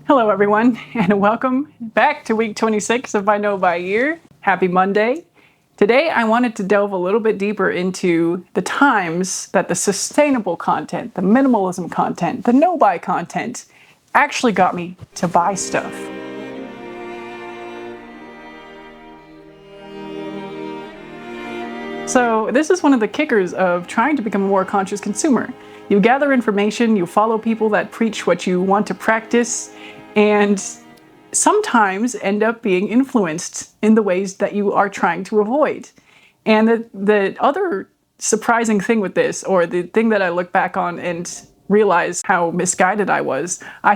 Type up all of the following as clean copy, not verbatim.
Hello everyone, and welcome back to week 26 of my Know By Year. Happy Monday. Today I wanted to delve a little bit deeper into the times that the sustainable content, the minimalism content, the Know By content actually got me to buy stuff. So this is one of the kickers of trying to become a more conscious consumer. You gather information, you follow people that preach what you want to practice, and sometimes end up being influenced in the ways that you are trying to avoid. And the other surprising thing with this, or the thing that I look back on and realize how misguided I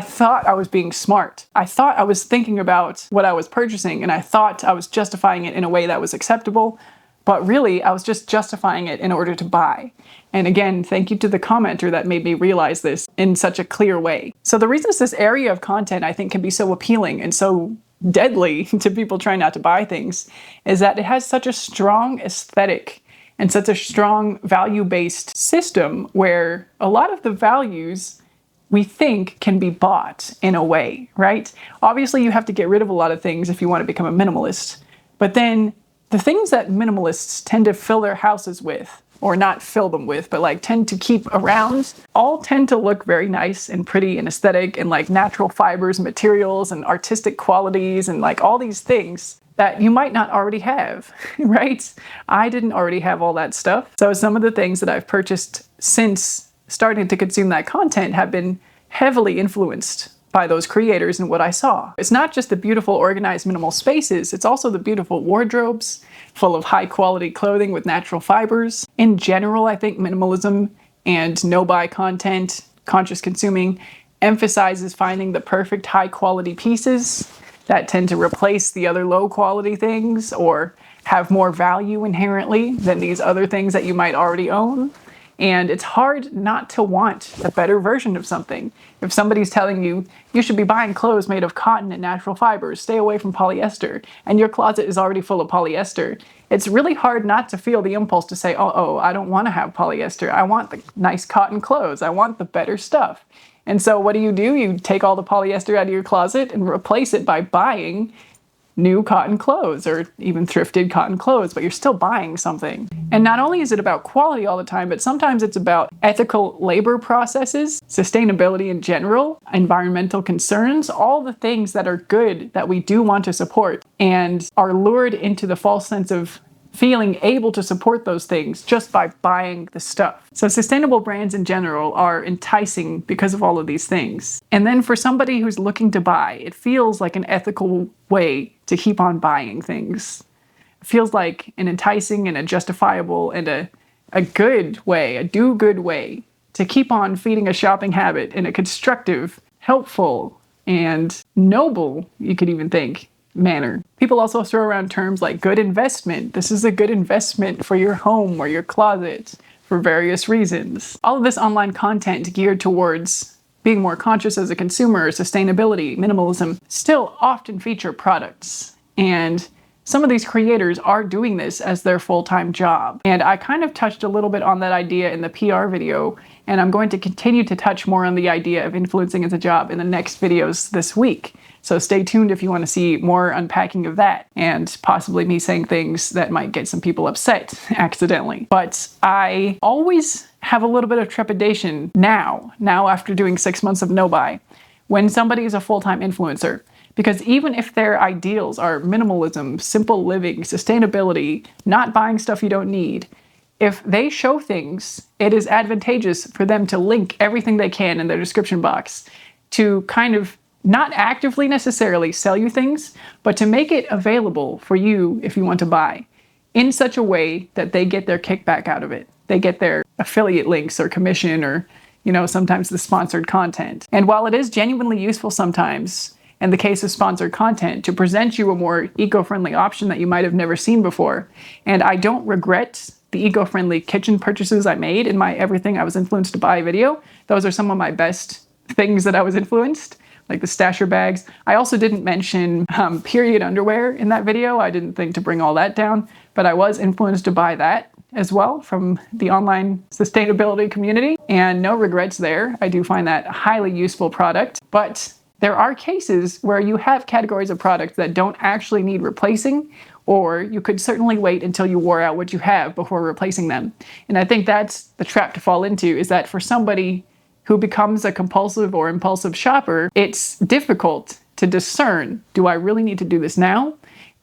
thought I was being smart. I thought I was thinking about what I was purchasing, and I thought I was justifying it in a way that was acceptable. But really, I was just justifying it in order to buy. And again, thank you to the commenter that made me realize this in such a clear way. So the reasons this area of content I think can be so appealing and so deadly to people trying not to buy things is that it has such a strong aesthetic and such a strong value-based system where a lot of the values we think can be bought in a way, right? Obviously, you have to get rid of a lot of things if you want to become a minimalist. But then the things that minimalists tend to fill their houses with, or not fill them with, but like tend to keep around, all tend to look very nice and pretty and aesthetic and like natural fibers, materials, and artistic qualities, and like all these things that you might not already have, right? I didn't already have all that stuff. So some of the things that I've purchased since starting to consume that content have been heavily influenced by those creators and what I saw. It's not just the beautiful organized minimal spaces, it's also the beautiful wardrobes full of high quality clothing with natural fibers. In general, I think minimalism and no-buy content, conscious consuming, emphasizes finding the perfect high quality pieces that tend to replace the other low quality things or have more value inherently than these other things that you might already own. And it's hard not to want a better version of something. If somebody's telling you, you should be buying clothes made of cotton and natural fibers, stay away from polyester, and your closet is already full of polyester, it's really hard not to feel the impulse to say, oh, I don't want to have polyester. I want the nice cotton clothes. I want the better stuff. And so what do? You take all the polyester out of your closet and replace it by buying new cotton clothes or even thrifted cotton clothes, but you're still buying something. And not only is it about quality all the time, but sometimes it's about ethical labor processes, sustainability in general, environmental concerns, all the things that are good that we do want to support and are lured into the false sense of feeling able to support those things just by buying the stuff. So sustainable brands in general are enticing because of all of these things. And then for somebody who's looking to buy, it feels like an ethical way to keep on buying things. It feels like an enticing and a justifiable and a good way, a do-good way to keep on feeding a shopping habit in a constructive, helpful, and noble, you could even think, manner. People also throw around terms like good investment. This is a good investment for your home or your closet for various reasons. All of this online content geared towards being more conscious as a consumer, sustainability, minimalism, still often feature products. And some of these creators are doing this as their full-time job. And I kind of touched a little bit on that idea in the PR video, and I'm going to continue to touch more on the idea of influencing as a job in the next videos this week. So stay tuned if you want to see more unpacking of that and possibly me saying things that might get some people upset accidentally. But I always have a little bit of trepidation now after doing 6 months of no-buy, when somebody is a full-time influencer. Because even if their ideals are minimalism, simple living, sustainability, not buying stuff you don't need, if they show things, it is advantageous for them to link everything they can in their description box to kind of not actively necessarily sell you things, but to make it available for you if you want to buy in such a way that they get their kickback out of it. They get their affiliate links or commission or, sometimes the sponsored content. And while it is genuinely useful sometimes, in the case of sponsored content, to present you a more eco-friendly option that you might have never seen before, and I don't regret the eco-friendly kitchen purchases I made in my Everything I Was Influenced to Buy video. Those are some of my best things that I was influenced, like the stasher bags. I also didn't mention period underwear in that video. I didn't think to bring all that down, but I was influenced to buy that as well from the online sustainability community, and no regrets there. I do find that a highly useful product, but There are cases where you have categories of products that don't actually need replacing, or you could certainly wait until you wore out what you have before replacing them. And I think that's the trap to fall into, is that for somebody who becomes a compulsive or impulsive shopper, it's difficult to discern, do I really need to do this now?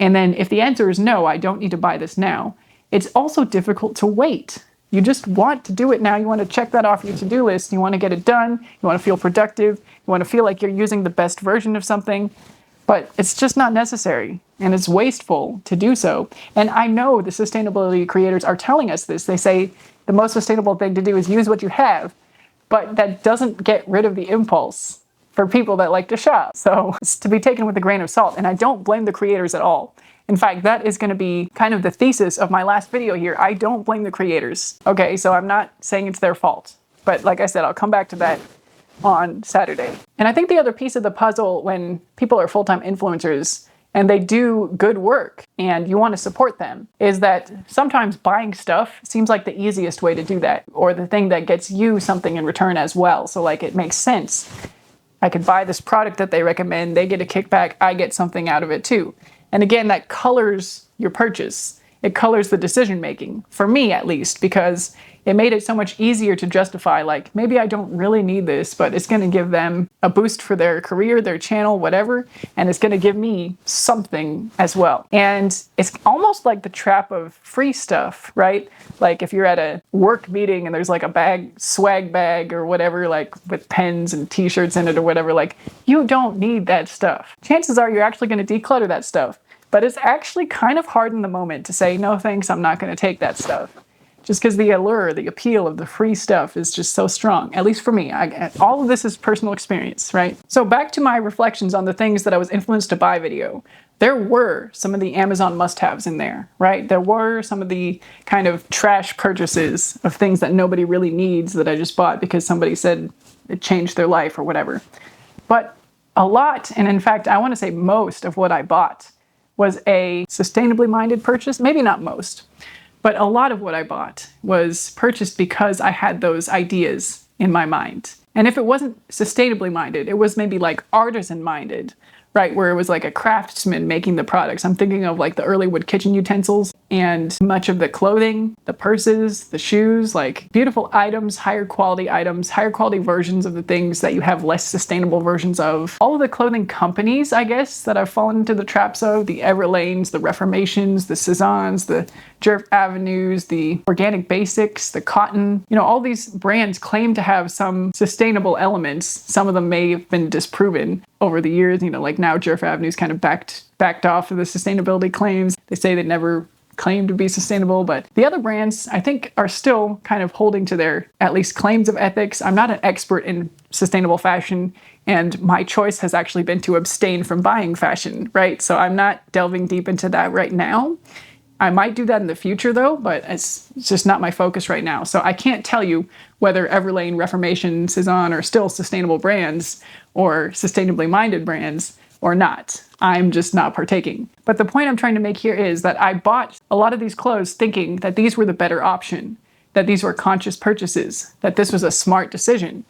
And then if the answer is no, I don't need to buy this now, it's also difficult to wait. You just want to do it now. You want to check that off your to-do list. You want to get it done. You want to feel productive. You want to feel like you're using the best version of something. But it's just not necessary, and it's wasteful to do so. And I know the sustainability creators are telling us this. They say the most sustainable thing to do is use what you have, but that doesn't get rid of the impulse for people that like to shop. So it's to be taken with a grain of salt, and I don't blame the creators at all. In fact, that is going to be kind of the thesis of my last video here. I don't blame the creators. Okay, so I'm not saying it's their fault, but like I said, I'll come back to that on Saturday. And I think the other piece of the puzzle when people are full-time influencers and they do good work and you want to support them is that sometimes buying stuff seems like the easiest way to do that, or the thing that gets you something in return as well. So like it makes sense. I could buy this product that they recommend, they get a kickback, I get something out of it too. And again, that colors your purchase. It colors the decision making, for me at least, because it made it so much easier to justify, like, maybe I don't really need this, but it's going to give them a boost for their career, their channel, whatever, and it's going to give me something as well. And it's almost like the trap of free stuff, right? Like if you're at a work meeting and there's like a bag, swag bag or whatever, like with pens and t-shirts in it or whatever, like you don't need that stuff. Chances are you're actually going to declutter that stuff. But it's actually kind of hard in the moment to say, no thanks, I'm not going to take that stuff. Just because the allure, the appeal of the free stuff is just so strong, at least for me. All of this is personal experience, right? So back to my reflections on the things that I was influenced to buy video. There were some of the Amazon must-haves in there, right? There were some of the kind of trash purchases of things that nobody really needs that I just bought because somebody said it changed their life or whatever. But a lot, and in fact, I want to say most of what I bought was a sustainably minded purchase. Maybe not most, but a lot of what I bought was purchased because I had those ideas in my mind. And if it wasn't sustainably minded, it was maybe like artisan minded, right? Where it was like a craftsman making the products. I'm thinking of like the early wood kitchen utensils and much of the clothing, the purses, the shoes, like beautiful items, higher quality versions of the things that you have less sustainable versions of. All of the clothing companies, I guess, that I've fallen into the traps of, the Everlanes, the Reformations, the Cezannes, the Jerf Avenues, the Organic Basics, the Cotton, you know, all these brands claim to have some sustainable elements. Some of them may have been disproven over the years, you know, like now Jerf Avenue's kind of backed off of the sustainability claims. They say they never claim to be sustainable, but the other brands I think are still kind of holding to their at least claims of ethics. I'm not an expert in sustainable fashion, and my choice has actually been to abstain from buying fashion, right? So I'm not delving deep into that right now. I might do that in the future though, but it's just not my focus right now. So I can't tell you whether Everlane, Reformation, Cezanne are still sustainable brands or sustainably minded brands or not. I'm just not partaking. But the point I'm trying to make here is that I bought a lot of these clothes thinking that these were the better option, that these were conscious purchases, that this was a smart decision,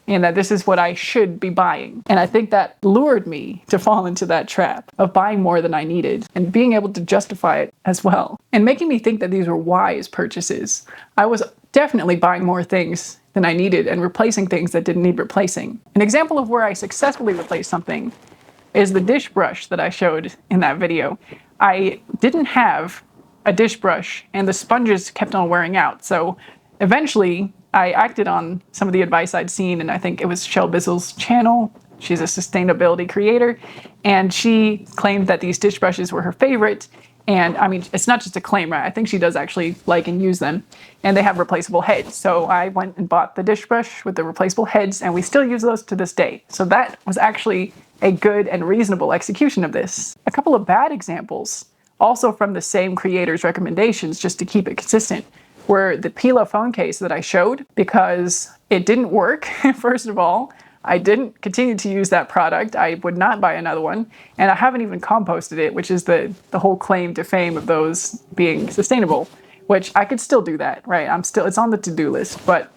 and that this is what I should be buying. And I think that lured me to fall into that trap of buying more than I needed and being able to justify it as well, and making me think that these were wise purchases. I was definitely buying more things than I needed and replacing things that didn't need replacing. An example of where I successfully replaced something is the dish brush that I showed in that video. I didn't have a dish brush and the sponges kept on wearing out. So eventually I acted on some of the advice I'd seen, and I think it was Shell Bizzle's channel. She's a sustainability creator, and she claimed that these dish brushes were her favorite. And I mean, it's not just a claim, right? I think she does actually like and use them, and they have replaceable heads. So I went and bought the dish brush with the replaceable heads, and we still use those to this day. So that was actually a good and reasonable execution of this. A couple of bad examples, also from the same creator's recommendations, just to keep it consistent, were the Pila phone case that I showed because it didn't work, first of all. I didn't continue to use that product. I would not buy another one. And I haven't even composted it, which is the whole claim to fame of those being sustainable, which I could still do that, right? It's on the to-do list. But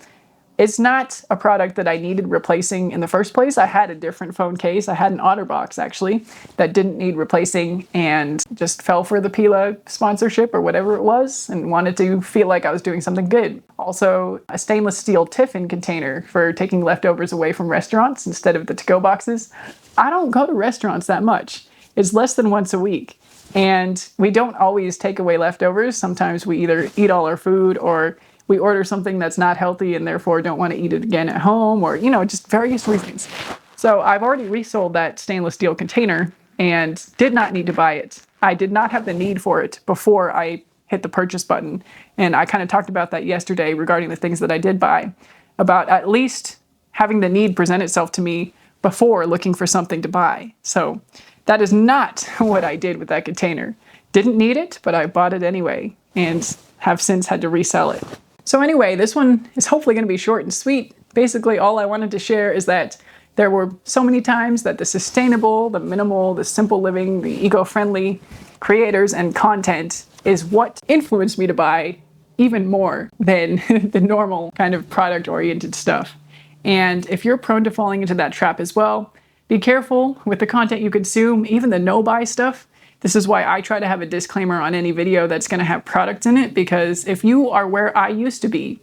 It's not a product that I needed replacing in the first place. I had a different phone case. I had an OtterBox actually that didn't need replacing and just fell for the Pila sponsorship or whatever it was and wanted to feel like I was doing something good. Also, a stainless steel tiffin container for taking leftovers away from restaurants instead of the to-go boxes. I don't go to restaurants that much. It's less than once a week. And we don't always take away leftovers. Sometimes we either eat all our food or we order something that's not healthy and therefore don't want to eat it again at home, or, just various reasons. So I've already resold that stainless steel container and did not need to buy it. I did not have the need for it before I hit the purchase button. And I kind of talked about that yesterday regarding the things that I did buy, about at least having the need present itself to me before looking for something to buy. So that is not what I did with that container. Didn't need it, but I bought it anyway and have since had to resell it. So anyway, this one is hopefully going to be short and sweet. Basically, all I wanted to share is that there were so many times that the sustainable, the minimal, the simple living, the eco-friendly creators and content is what influenced me to buy even more than the normal kind of product-oriented stuff. And if you're prone to falling into that trap as well, be careful with the content you consume, even the no-buy stuff. This is why I try to have a disclaimer on any video that's going to have products in it, because if you are where I used to be,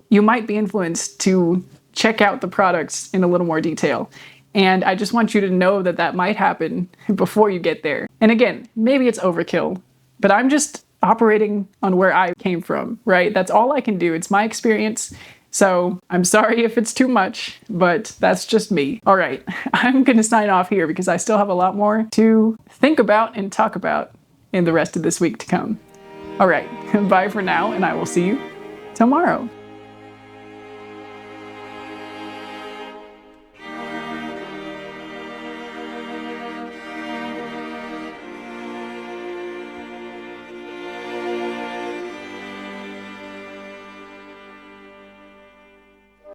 you might be influenced to check out the products in a little more detail. And I just want you to know that that might happen before you get there. And again, maybe it's overkill, but I'm just operating on where I came from, right? That's all I can do. It's my experience. So I'm sorry if it's too much, but that's just me. All right, I'm gonna sign off here because I still have a lot more to think about and talk about in the rest of this week to come. All right, bye for now, and I will see you tomorrow.